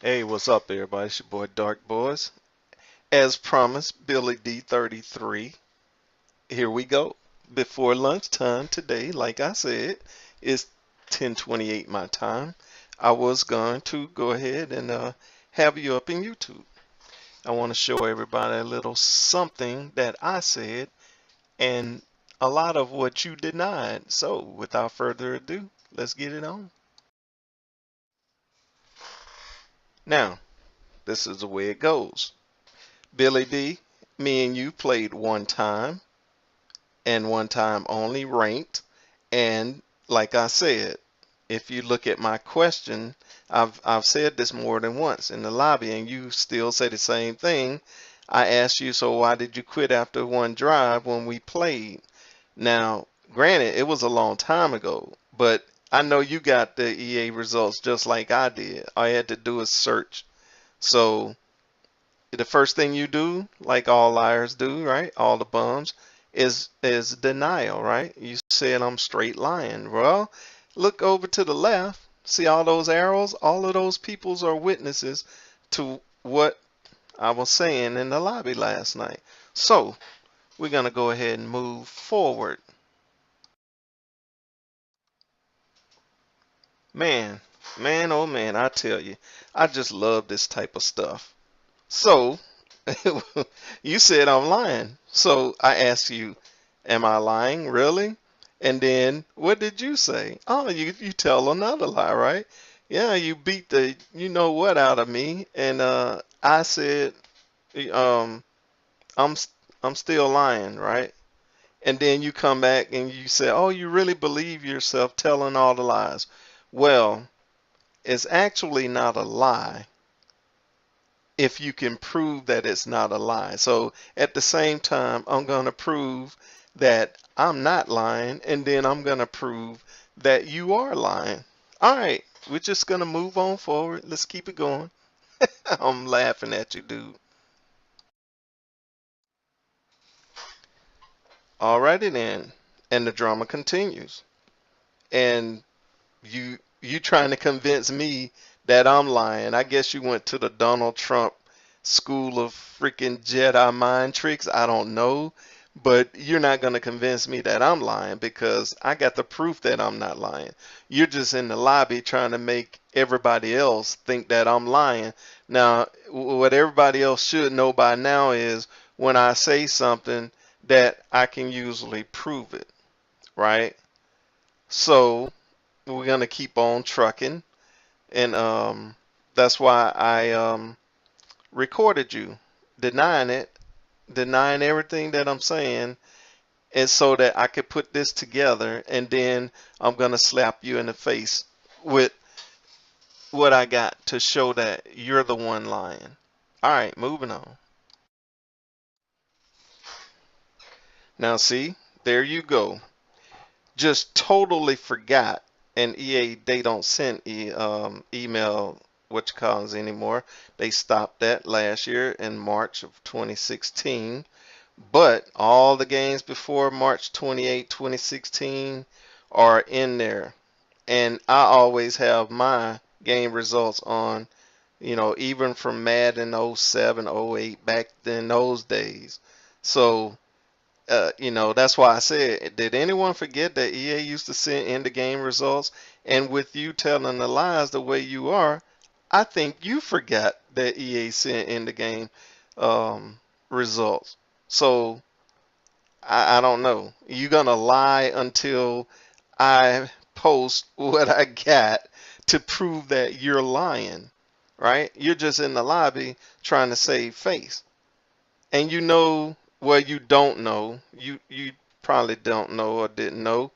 Hey, what's up, everybody? It's your boy Dark Boys. As promised, BillieDee33. Here we go. Before lunchtime today, like I said, it's 10:28 my time. I was going to go ahead and have you up in YouTube. I want to show everybody a little something that I said and a lot of what you denied. So, without further ado, let's get it on. Now, this is the way it goes. Billy D, me and you played one time and one time only ranked. And like I said, if you look at my question, I've said this more than once in the lobby, and you still say the same thing. I asked you, so why did you quit after one drive when we played? Now, granted, it was a long time ago, but I know you got the EA results just like I did. All I had to do is search. So the first thing you do, like all liars do, right? All the bums, is denial, right? You said I'm straight lying. Well, look over to the left. See all those arrows? All of those peoples are witnesses to what I was saying in the lobby last night. So we're gonna go ahead and move forward. Man, man, oh man, I tell you, I just love this type of stuff. So you said I'm lying. So I asked you, am I lying really? And then what did you say? Oh, you tell another lie, right? Yeah, you beat the you know what out of me, and I said, um, I'm I'm still lying, right? And then you come back and you say, oh, you really believe yourself telling all the lies. Well, it's actually not a lie if you can prove that it's not a lie. So at the same time, I'm going to prove that I'm not lying, and then I'm going to prove that you are lying. All right, we're just going to move on forward. Let's keep it going. I'm laughing at you, dude. Alrighty then. And the drama continues. And you trying to convince me that I'm lying. I guess you went to the Donald Trump school of freaking Jedi mind tricks. I don't know. But you're not going to convince me that I'm lying because I got the proof that I'm not lying. You're just in the lobby trying to make everybody else think that I'm lying. Now, what everybody else should know by now is when I say something that I can usually prove it, right? So, we're gonna keep on trucking, and that's why I recorded you denying it, denying everything that I'm saying, and so that I could put this together, and then I'm gonna slap you in the face with what I got to show that you're the one lying. All right, moving on. Now see, there you go. Just totally forgot. And EA, they don't send email what you calls anymore. They stopped that last year in March of 2016. But all the games before March 28, 2016 are in there. And I always have my game results on, even from Madden 07, 08, back in those days. So that's why I said, did anyone forget that EA used to send in the game results? And with you telling the lies the way you are, I think you forgot that EA sent in the game results. So I don't know. You're gonna lie until I post what I got to prove that you're lying, right? You're just in the lobby trying to save face. And well, you don't know, you probably don't know or didn't know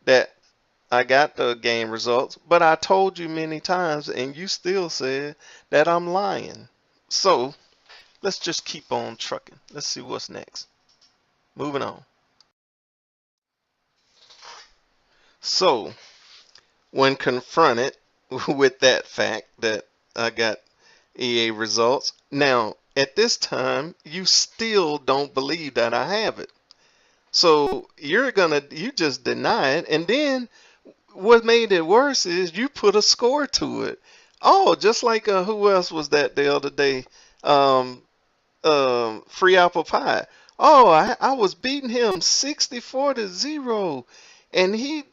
that I got the game results, but I told you many times and you still said that I'm lying. So let's just keep on trucking. Let's see what's next. Moving on. So when confronted with that fact that I got EA results, now at this time you still don't believe that I have it. So you just deny it, and then what made it worse is you put a score to it. Oh, just like who else was that the other day? Um, free apple pie. Oh, I was beating him 64-0, and he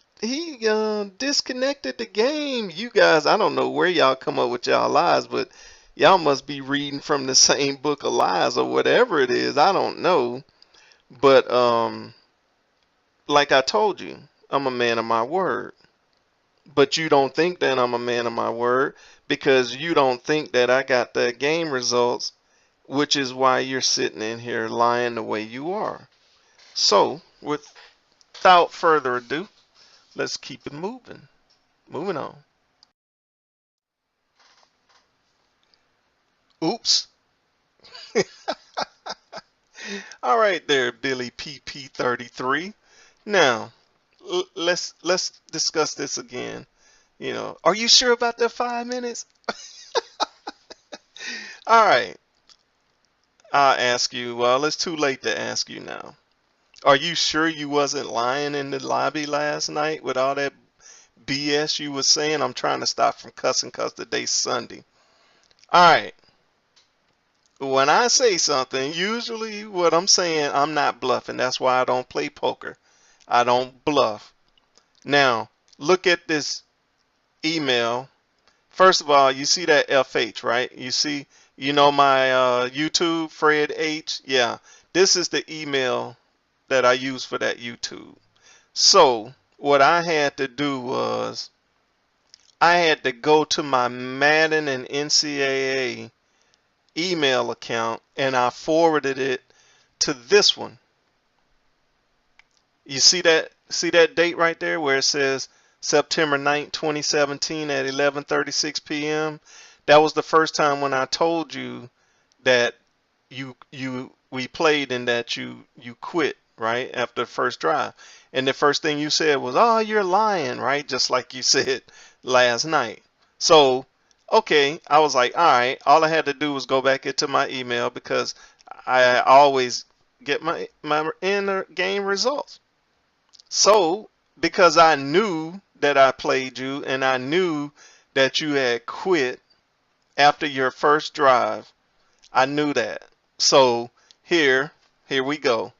disconnected the game. You guys, I don't know where y'all come up with y'all lies, but y'all must be reading from the same book of lies or whatever it is. I don't know, but like I told you, I'm a man of my word. But you don't think that I'm a man of my word because you don't think that I got the game results, which is why you're sitting in here lying the way you are. So, without further ado, let's keep it moving. Moving on. Oops. All right there, Billy PP33. Now, let's discuss this again. Are you sure about that 5 minutes? All right. I'll ask you. Well, it's too late to ask you now. Are you sure you wasn't lying in the lobby last night with all that BS you was saying? I'm trying to stop from cussing because today's Sunday. All right. When I say something, usually what I'm saying, I'm not bluffing. That's why I don't play poker. I don't bluff. Now, look at this email. First of all, you see that FH, right? My YouTube, Fred H? Yeah. This is the email that I use for that YouTube. So, what I had to do was I had to go to my Madden and NCAA email account and I forwarded it to this one. You see that date right there where it says September 9th, 2017 at 11:36 p.m. That was the first time when I told you that we played and that you quit right after the first drive. And the first thing you said was, "Oh, you're lying," right? Just like you said last night. So, okay, I was like, all right, all I had to do was go back into my email because I always get my inner game results. So, because I knew that I played you and I knew that you had quit after your first drive, I knew that. So, here we go.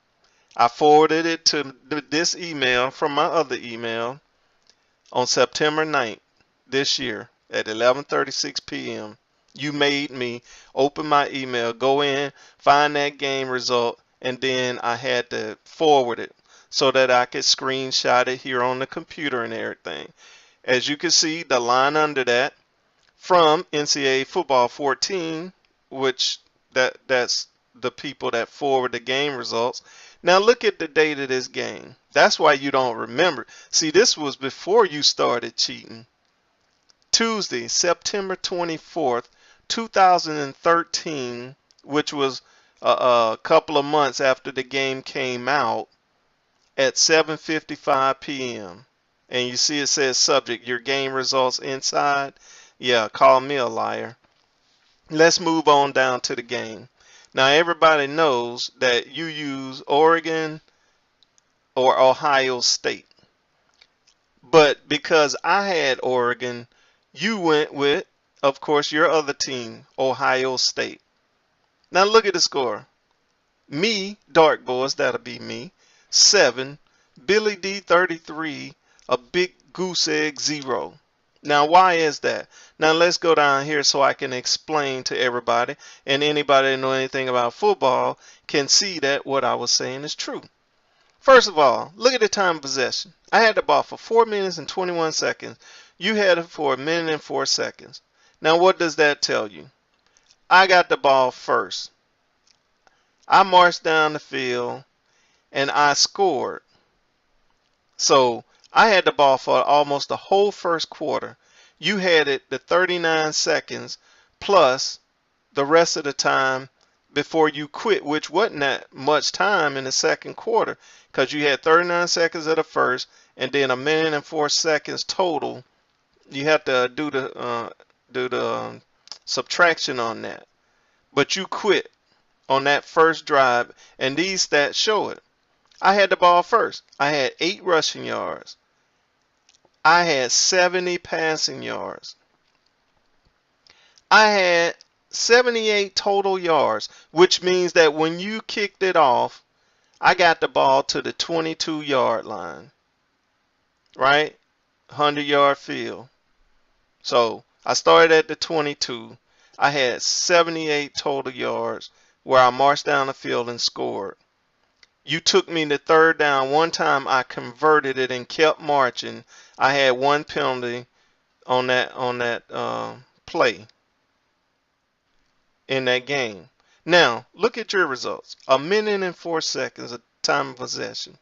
I forwarded it to this email from my other email on September 9th this year at 11:36 p.m. You made me open my email, go in, find that game result, and then I had to forward it so that I could screenshot it here on the computer and everything. As you can see, the line under that from NCAA Football 14, which that's the people that forward the game results. Now look at the date of this game. That's why you don't remember. See, this was before you started cheating. Tuesday, September 24th, 2013, which was a couple of months after the game came out at 7:55 p.m. And you see it says subject, your game results inside. Yeah, call me a liar. Let's move on down to the game. Now everybody knows that you use Oregon or Ohio State. But because I had Oregon, you went with, of course, your other team, Ohio State. Now look at the score. Me, Dark Boys, that'll be me, 7. BillieDee33, a big goose egg 0. Now why is that? Now let's go down here so I can explain to everybody, and anybody that know anything about football can see that what I was saying is true. First of all, look at the time of possession. I had the ball for 4 minutes and 21 seconds. You had it for 1 minute and 4 seconds. Now what does that tell you? I got the ball first. I marched down the field and I scored. So I had the ball for almost the whole first quarter. You had it the 39 seconds plus the rest of the time before you quit, which wasn't that much time in the second quarter because you had 39 seconds of the first and then 1 minute and 4 seconds total. You have to do the subtraction on that. But you quit on that first drive, and these stats show it. I had the ball first. I had 8 rushing yards. I had 70 passing yards. I had 78 total yards, which means that when you kicked it off, I got the ball to the 22-yard line, right? 100-yard field. So I started at the 22. I had 78 total yards where I marched down the field and scored. You took me to third down. One time I converted it and kept marching. I had one penalty on that play in that game. Now look at your results. 1 minute and 4 seconds of time of possession.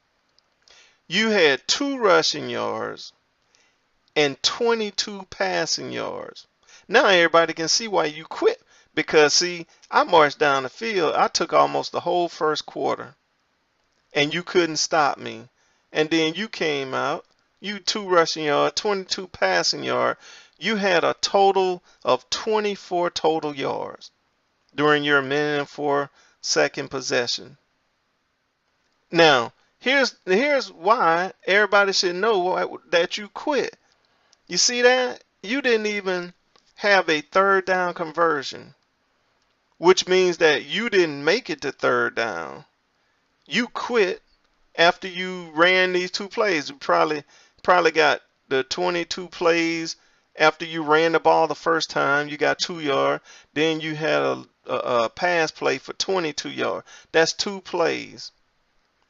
You had 2 rushing yards and 22 passing yards. Now everybody can see why you quit. Because see, I marched down the field. I took almost the whole first quarter. And you couldn't stop me. And then you came out. You 2 rushing yards, 22 passing yards. You had a total of 24 total yards during your 1 minute and 4 second possession. Now, here's why everybody should know that you quit. You see that? You didn't even have a third down conversion, which means that you didn't make it to third down. You quit after you ran these 2 plays. You probably got the 22 plays after you ran the ball the first time. You got 2 yards. Then you had a pass play for 22 yards. That's 2 plays.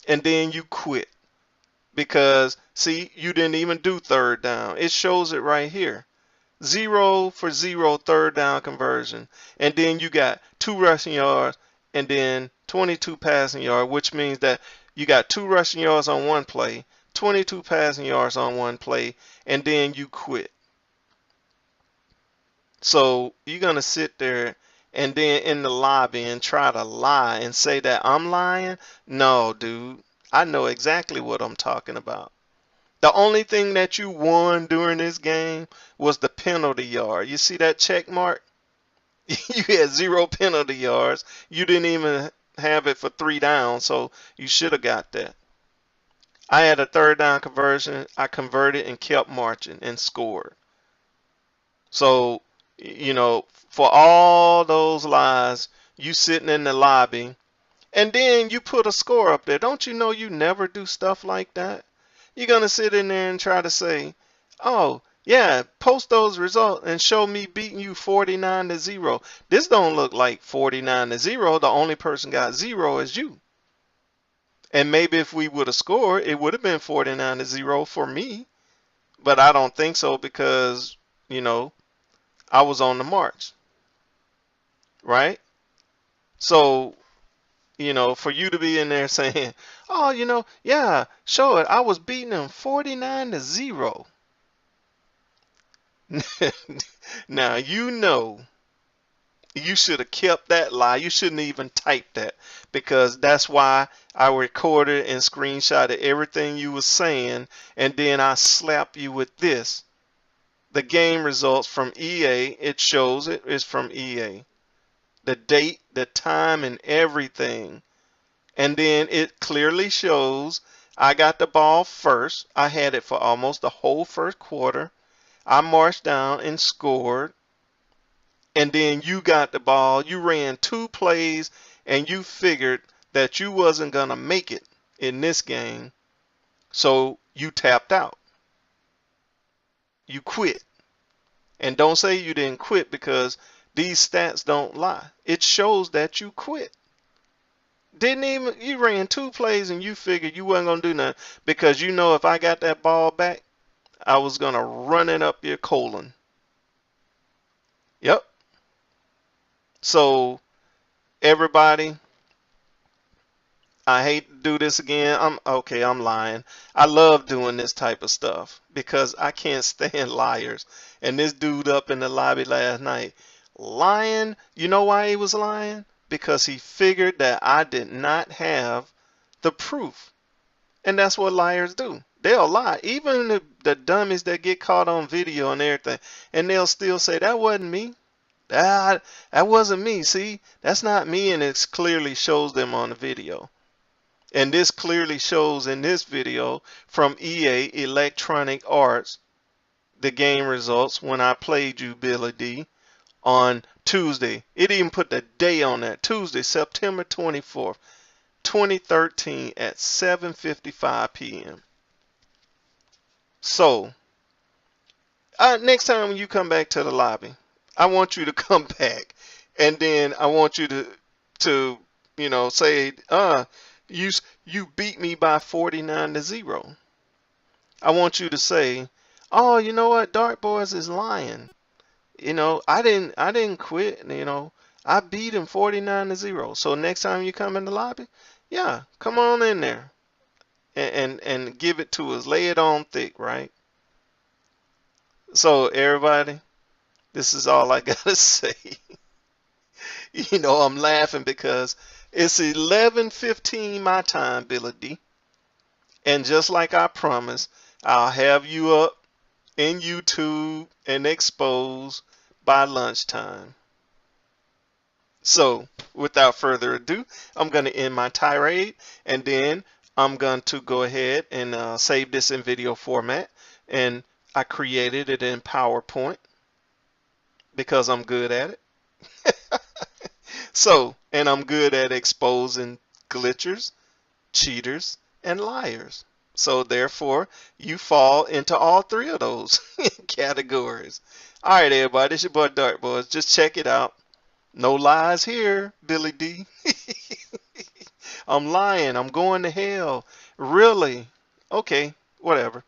And then you quit. Because, see, you didn't even do third down. It shows it right here. 0 for 0 third down conversion. And then you got 2 rushing yards and then 22 passing yards, which means that you got 2 rushing yards on one play, 22 passing yards on one play, and then you quit. So you're going to sit there and then in the lobby and try to lie and say that I'm lying? No, dude. I know exactly what I'm talking about. The only thing that you won during this game was the penalty yard. You see that check mark? You had 0 penalty yards. You didn't even have it for 3 downs, so you should have got that. I had a third down conversion. I converted and kept marching and scored. So, you know, for all those lies, you sitting in the lobby, and then you put a score up there. Don't you know you never do stuff like that? You're going to sit in there and try to say, oh, yeah, post those results and show me beating you 49-0. This don't look like 49-0. The only person got 0 is you. And maybe if we would have scored, it would have been 49-0 for me. But I don't think so because, you know, I was on the march. Right? So, you know, for you to be in there saying, oh, you know, yeah, show it. I was beating them 49-0. Now, you know, you should have kept that lie. You shouldn't even type that because that's why I recorded and screenshotted everything you were saying, and then I slap you with this. The game results from EA. It shows it is from EA. The date, the time, and everything. And then it clearly shows I got the ball first. I had it for almost the whole first quarter. I marched down and scored. And then you got the ball. You ran 2 plays and you figured that you wasn't going to make it in this game. So you tapped out. You quit. And don't say you didn't quit because these stats don't lie. It shows that you quit. You ran 2 plays and you figured you wasn't going to do nothing because you know if I got that ball back, I was going to run it up your colon. Yep. So, everybody, I hate to do this again. I'm lying. I love doing this type of stuff because I can't stand liars. And this dude up in the lobby last night, lying. You know why he was lying? Because he figured that I did not have the proof. And that's what liars do. They'll lie. Even the dummies that get caught on video and everything. And they'll still say, that wasn't me. That wasn't me. See, that's not me. And it clearly shows them on the video. And this clearly shows in this video from EA Electronic Arts the game results when I played you, BillieDee, on Tuesday. It even put the day on that. Tuesday, September 24th, 2013 at 7:55 p.m. So, next time when you come back to the lobby, I want you to come back, and then I want you to say, you you beat me by 49-0. I want you to say, oh, you know what, Dark Boys is lying. I didn't quit. I beat him 49-0. So next time you come in the lobby, yeah, come on in there and give it to us. Lay it on thick, right? So everybody, this is all I gotta say. I'm laughing because it's 11:15 my time, Billy D. And just like I promised, I'll have you up in YouTube and exposed by lunchtime. So, without further ado, I'm going to end my tirade, and then I'm going to go ahead and save this in video format. And I created it in PowerPoint because I'm good at it. So, and I'm good at exposing glitchers, cheaters, and liars. So therefore, you fall into all three of those categories. All right, everybody, it's your boy Dark Boys. Just check it out. No lies here, Billy D. I'm lying. I'm going to hell. Really? Okay, whatever.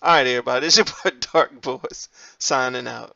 All right, everybody, it's your boy Dark Boys signing out.